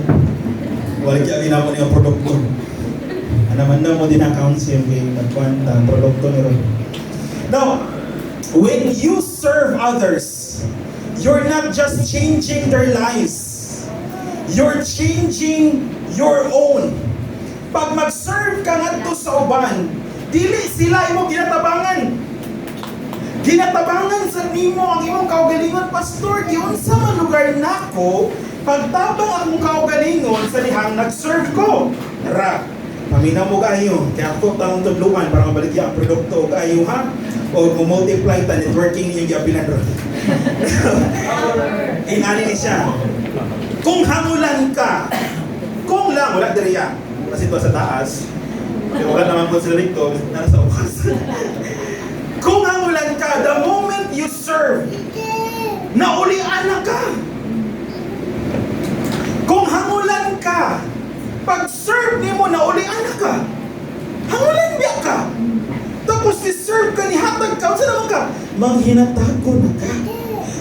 S1: Wala kaya ginamo niya produkto. Anaman na mo din ang council kay nagkwanta produkto ni ron. Now, when you serve others, you're not just changing their lives. You're changing your own. Pag mag-serve ka ngadto sa uban, dili sila imo ginatabangan. Ginatabangan sa nimo ang imong kaugalingon, Pastor, giunsa man lugar nako, pagtabang akong kaugalingon sa dihang nag-serve ko. Tara, paminaw mo kayo, kaya ako taong tudluan para mabaligya ang produkto kayo ha, o multiply ta networking niyo giapilan ron. Ingani ni siya. Kung hangulan ka, kung lang, wala diriya, kasi ito sa taas, pero wala naman po sila dito, nasa ukas. Kung hangulan ka, the moment you serve, naulian na ka. Kung hangulan ka, pag serve ni mo, naulian na ka. Hangulan manghinatago na ka.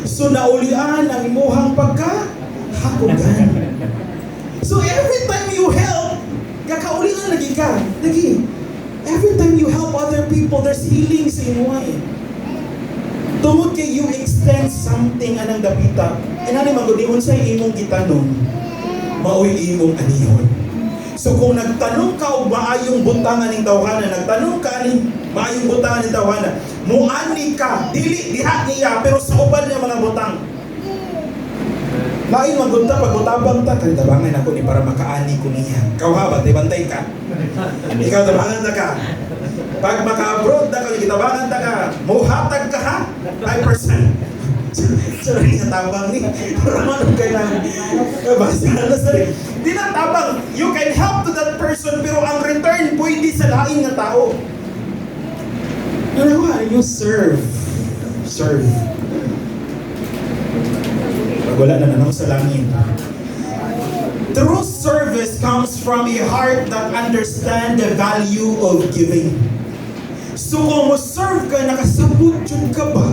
S1: So naulian ang imuhang pagkahakugan. So every time you help, kakaulian lagi ka. Lagi. Every time you help other people, there's healing sa imuhay. Tungod kay you extend something anang dapita. Ano magunion sa imong gitanong, maoy imong anihon. So kung nagtanong ka o maayong butangan ng tawhana, nagtanong ka ni maayong butangan ng tawhana, muani ka, dili diha niya, pero sa uban niya mga butang. Lain magunta, pag-utabang ta, kalidabangan ako ni para makaani ko niya. Kauhabat, bantay ka. Ikaw tabangan ta ka. Pag maka-abroad na ka, kitabangan ta ka, muhatag ka ha, 5%. Sorry, natabang ni. Parang ka na. Basta na sorry. Di na tabang. You can help to that person, pero ang return pwede sa lain na tao. Ano ba? You serve. Serve. Wala na nanong sa langit. True service comes from a heart that understands the value of giving. So kung mo serve ka, nakasabot yun ka ba?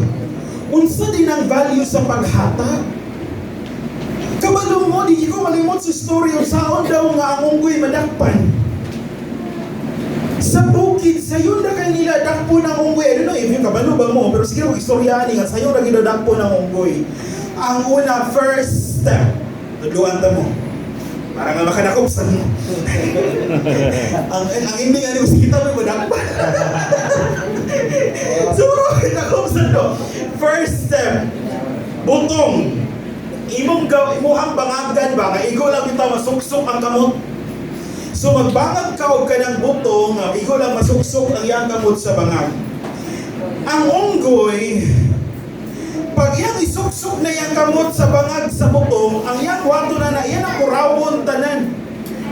S1: Unsa din ang value sa paghata? Kabalo mo, di ko malimot sa story o saon daw nga ang unggoy madakpan. Sa bukid, sayo na kay nila dakpo ng unggoy. I don't know if yung kabalo ba mo, pero sige mag-istoryani nga, sayo na ginadakpo ng unggoy. Ang una, first step, tuluan ta mo. Para nga makanakopsan mo. ang ending ano, kita mo yung madakpan. So, nakopsan to. First step, butong. Imuhang bangagan ba? Nga igo lang kita masuksok ang kamot. So magbangag ka o ka ng butong, igo lang masuksok ang iyang kamot sa bangag. Ang unggoy, pag iyang isuksok na iyang kamot sa bangag sa butong, ang iyang wato na iyan ang kurawon tanan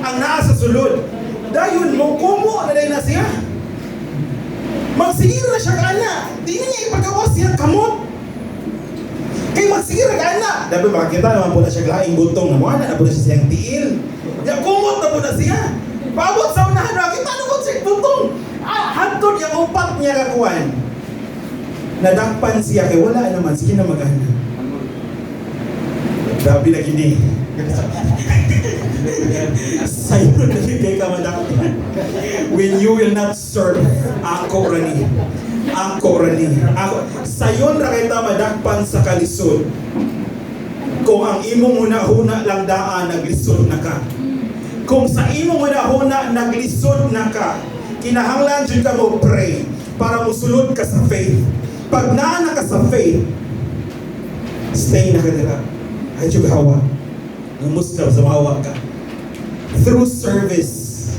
S1: ang naa sa sulod. Dayon mo, kumo na na siya. Magsigira siya ka na. Di niya ipagawas siyang kamot. Kay magsigira ka na. Dapat makakita naman po na siya laing butong na mga na po na siya siyang tiil. Yung kumot na po na siya. Pabot sa unahan, makita na po siya butong. Hantod yung upat niya kakuan. Nadakpan siya, kaya wala naman. Sige na mag-ana. Grabe na gini. Sa'yo na kay ka madakpan. When you will not serve, ako rani. Ako rani. Sa'yo na kita madakpan sa kalisod. Kung ang imong huna-huna lang daan, naglisod na ka. Kung sa imong huna-huna, naglisod na ka, kinahanglan dyan ka mo pray para musulod ka sa faith. Pag naana ka sa faith, stay na ka nila. Ay dyan hawa. Ng Muslim sa mahawa ka. Through service,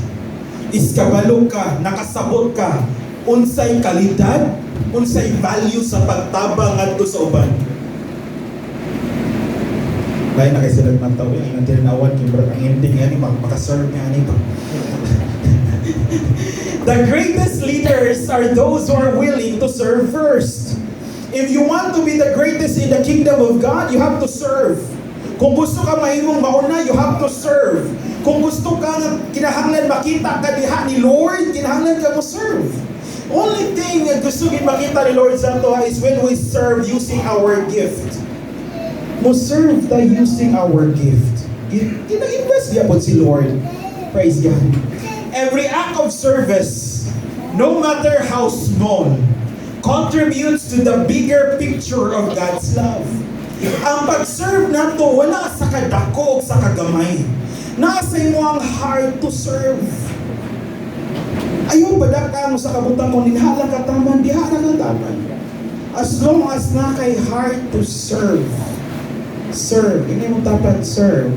S1: iskabalo ka, nakasabot ka, unsay kalidad, unsay value sa pagtabang adto sa uban. Lain na kayo sila mantaw yung tinawan kay bro, ang ending yan, makaserve niya ani pa. The greatest leaders are those who are willing to serve first. If you want to be the greatest in the kingdom of God, you have to serve. Kung gusto ka mahimong mauna, you have to serve. Kung gusto ka na kinahanglan makita ka diha ni Lord, kinahanglan ka mo serve. Only thing na gusto din makita ni Lord Santo is when we serve using our gift. Mo serve by using our gift. Kina-invest niya po si Lord. Praise God. Every act of service, no matter how small, contributes to the bigger picture of God's love. Ang pag-serve na to, wala sa kadako o sa kagamay. Nasa imo ang heart to serve. Ayaw badaka mo sa kabutan mo, ninhala ka taman, dihala ka taman. As long as na kay heart to serve. Serve. Hindi mo dapat serve.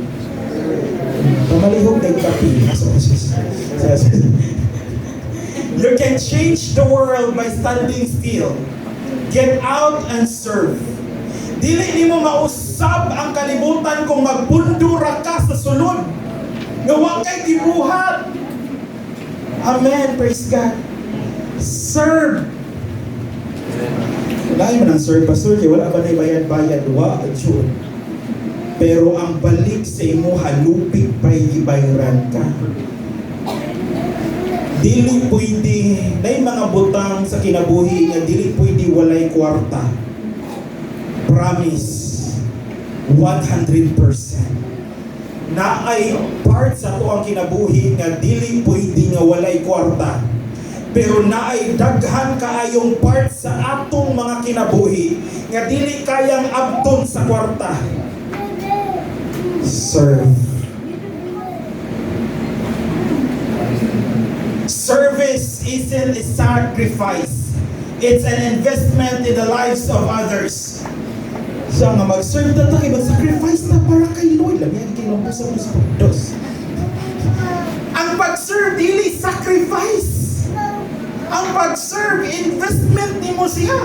S1: Pamalihog kay kapi. You can change the world by standing still. Get out and serve. Dili ni mo mausab ang kalibutan kung magpundura ka sa sulod. Ngawa kay gibuhat. Amen. Praise God. Serve. Lain man ang serve, pastor, kaya wala ba na bayad-bayad? Wa, sure. Pero ang balik sa imo halupit pa'y ibayran ka. Dili pwede, na mga butang sa kinabuhi nga dili pwede walay kwarta. Promise, 100%. Na ay part sa to ang kinabuhi nga dili pwede nga walay kwarta. Pero na ay daghan kaayong part sa atong mga kinabuhi nga dili kayang abton sa kwarta. Serve. Service isn't a sacrifice. It's an investment in the lives of others. Siya nga mag-serve na tayo, mag-sacrifice na para kay Lord. Lamyan kay Lord sa mga puntos. Ang pag-serve, dili sacrifice. Ang pag-serve, investment ni mo siya.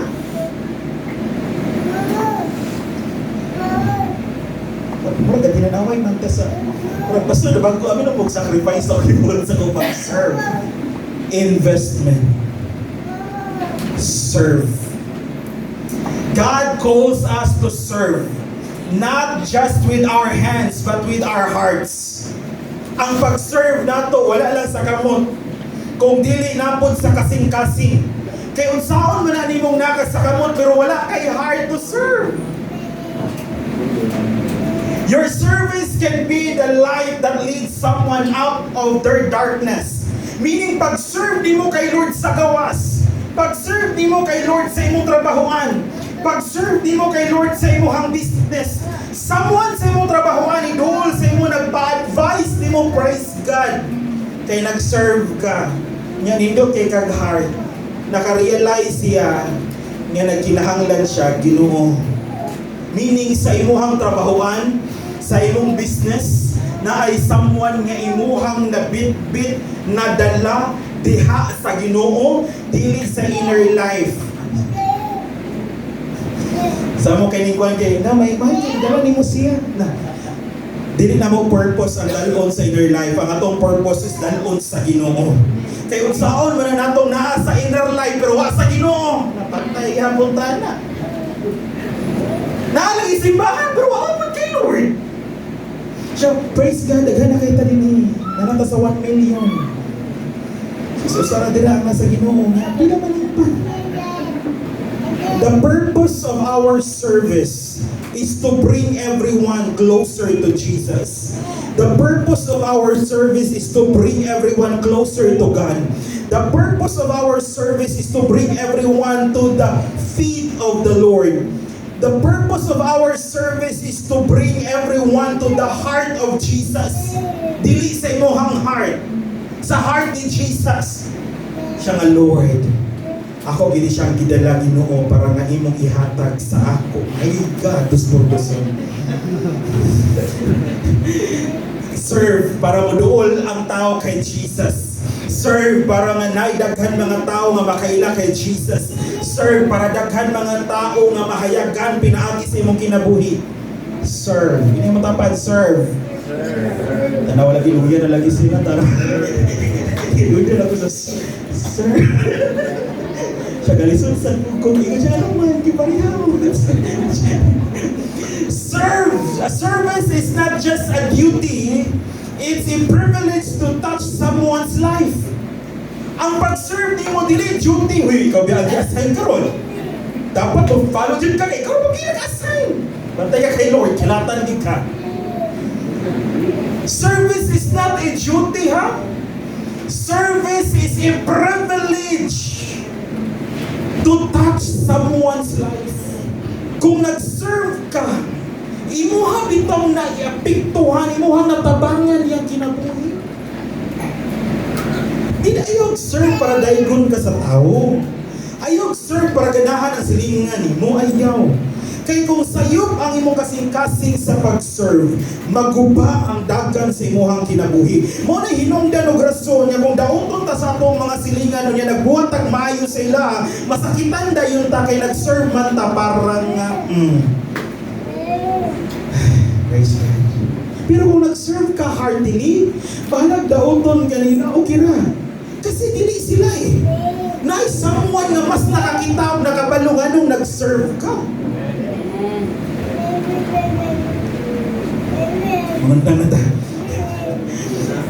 S1: Mura ka tinanaway man ta sa mura pastor na bago amin ang mag-sacrifice sa kibulad sa kong pag-serve. Investment. Serve. God calls us to serve, not just with our hands but with our hearts. Ang pag-serve nato wala lang sa kamot, kung dili napod sa kasing-kasing. Kay unsaon man ani mong nakas sa kamot pero wala kay heart to serve. Your service can be the light that leads someone out of their darkness. Meaning, pag-serve di mo kay Lord sa gawas, pag-serve di mo kay Lord sa imong trabahoan, pag-serve di mo kay Lord sa imong business, someone sa imong trabahoan, idol sa imong nagpa-advise di mo, praise God, kay nag-serve ka, nga nindo kay kag-heart, naka-realize siya, nga nagkinahanglan siya, Ginoo. Meaning, sa imuhang trabahoan, sa imong business, na ay someone nga imuhang nabit-bit na dala diha sa Ginoo dili sa inner life. Sa mo kay ningkuan kay na may dala nimo siya na dili na mo purpose ang dalon sa inner life. Ang atong purpose is dalon sa Ginoo. Kay unsaon man natong naa sa inner life pero wa sa Ginoo, napatay hapon ta na. Naalang isimbahan pero wa man kay Lord. So, praise God, daghan na kayo tali ni nanata sa 1 million. So, sana dila ang nasa Ginoo nga, di naman ang pa. The purpose of our service is to bring everyone closer to Jesus. The purpose of our service is to bring everyone closer to God. The purpose of our service is to bring everyone to the feet of the Lord. The purpose of our service is to bring everyone to the heart of Jesus. Dili sa imuhang heart. Sa heart ni Jesus. Siya nga Lord. Ako gini siyang gidala Ginoo para nga imong ihatag sa ako. Ay God, dos-dos. Serve para moduol ang tao kay Jesus. Serve para nga naidaghan mga tao nga makaila kay Jesus. Serve para daghan mga tao nga mahayagan pinaagi sa imong kinabuhi. Serve. Ini mo tapad, serve. Tanaw lagi luya na lagi sila tara. Luya na ko sa serve. Siya galisod sa kung ikaw siya naman kiparihaw. Serve. A service is not just a duty. It's a privilege to touch someone's life. Ang pag-serve di mo dili duty. Uy, ikaw biya assign ka ron. Dapat follow din ka. Ikaw mag-assign. Bantay ka kay Lord. Kilatan din ka. Service is not a duty, ha? Service is a privilege to touch someone's life. Kung nag-serve ka, imuha bitong naiapiktuhan, imuha natabangan yung kinabuhi. Hindi ayaw serve para daigon ka sa tao. Ayaw serve para ganahan ang silingan mo. Ayaw. Kaya kung sayop ang imong kasing-kasing sa pag-serve, maguba ang dagan sa imuhang kinabuhi. Mo na hinungdan og rason nga kung daoton ta sa atong mga silingan niya nagbuhat ang maayo sa ila, masakitan dayon ta kay nag-serve man ta parang praise God. Pero kung nag-serve ka heartily, bahalag daoton kanina, okay ra. Kasi dili sila na someone nga mas nakakita nakabalungan nung nag-serve ka.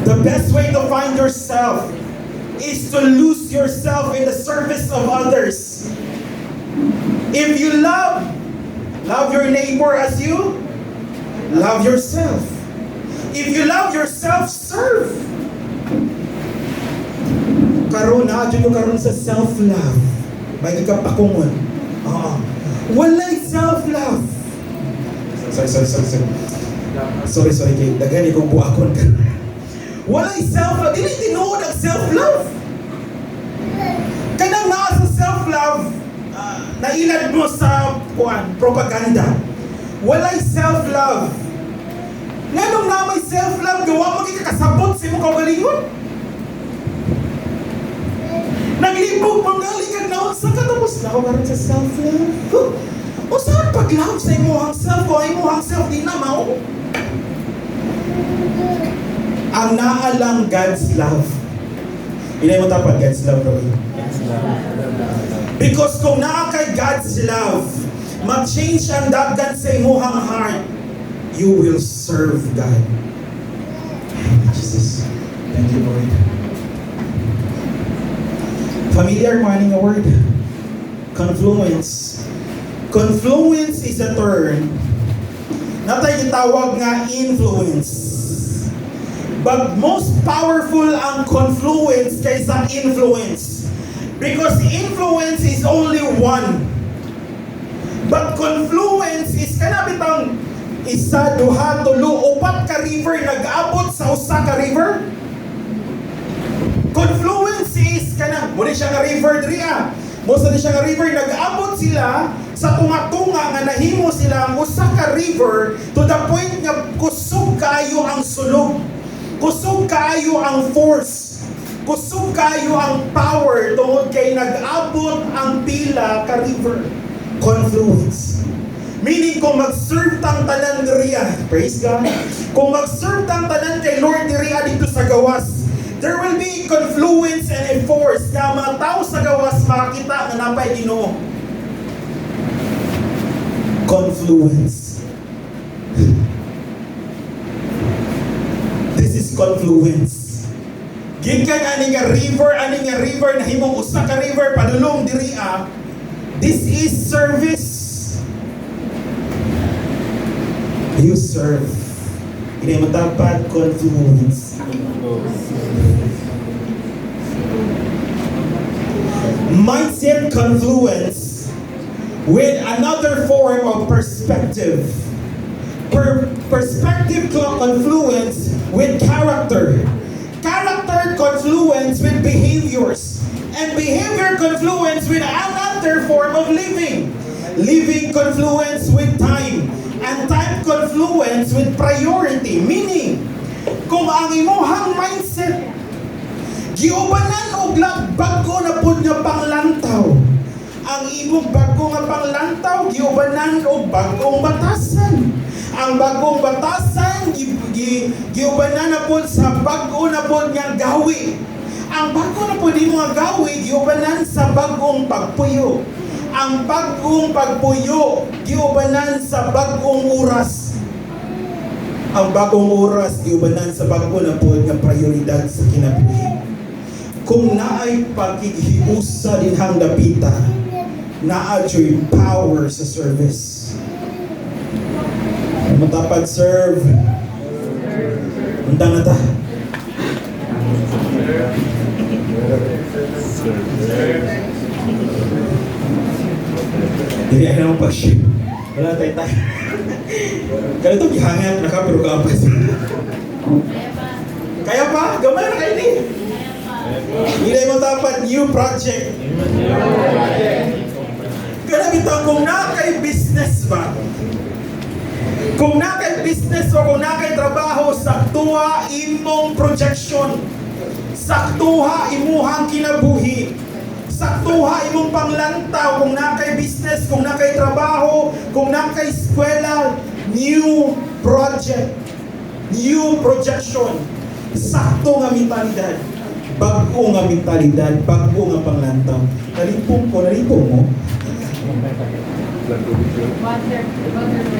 S1: The best way to find yourself is to lose yourself in the service of others. If you love your neighbor as you love yourself. If you love yourself, serve. Karon na adyo karon sa self-love. May ikapakungon. Walay self-love. Sorry, kay daghan ikong buakon ka. Walay self-love. Dili tinuod ang self-love. Kanang naa sa self-love, nailad mo sa propaganda. Walay self-love. Nganong na may self-love, gawa mo kasabot sa imong kaugalingon. Naglibog mo nga likag na sa katapos na ako karon sa self-love. O saan pag-love sa imong self o imong self di na mao? Ang naalang God's love. Inay mo tapat God's love, Roy. Because kung naa kay God's love, mag-change ang daggan sa imong heart, you will serve God. Jesus. Thank you, Lord. Familiar maning a word? Confluence. Confluence is a term na tayo gitawag nga influence. But most powerful ang confluence kaysa influence. Because influence is only one. But confluence is kanabitang isa, duha, tulo, upat ka river nag-abot sa usa ka river. Confluence is kanang muli siya nga river diri Mosa ni siya nga river nag-abot sila sa tunga-tunga nga nahimo sila ang usa ka river to the point nga kusog kaayo ang sulog. Kusog kaayo ang force. Kusog kaayo ang power tungod kay nag-abot ang pila ka river. Confluence. Meaning kung mag-serve tang tanan diriya, praise God. Kung mag-serve tang tanan kay Lord diriya dito sa gawas, there will be confluence and a force na mga tao sa gawas makakita na napay Ginoo. Confluence. This is confluence. Gikan ani nga river na himong usa ka river padulong diriya. This is service. You serve. Ini matapat confluence. Mindset confluence with another form of perspective. Perspective confluence with character. Character confluence with behaviors. And behavior confluence with another form of living. Living confluence with time. And time confluence with priority. Meaning, kung ang imuhang mindset giubanan og bago na pud nga panglantaw, ang imong bago nga panglantaw giubanan og bagong batasan. Ang bagong batasan giubanan na pud sa bago na pud nga gawi. Ang bago na pud imo nga gawi giubanan sa bagong pagpuyo. Ang bagong pagpuyo giubanan sa bagong oras. Ang bagong oras giubanan sa bago na pud nga prioridad sa kinabuhi. Kung naay paghihiusa dinhang dapita, naadyo'y power sa service. Matapad serve. Unta na ta. Dili ay naman pag-ship. Wala tayo. Ganito gihangat na ka pero kapas. Kaya pa, gamay na kayo ni. Hindi mo dapat new project. Kaya bitaw kung nakay business ba? Kung nakay business o kung nakay trabaho, saktuha imong projection. Saktuha imuhang kinabuhi. Saktuha imong panglantaw kung nakay business, kung nakay trabaho, kung nakay eskwela, new project, new projection. Sakto nga mentalidad. Bago nga mentalidad, bago nga panglantaw. Nalipong mo.
S2: Water break.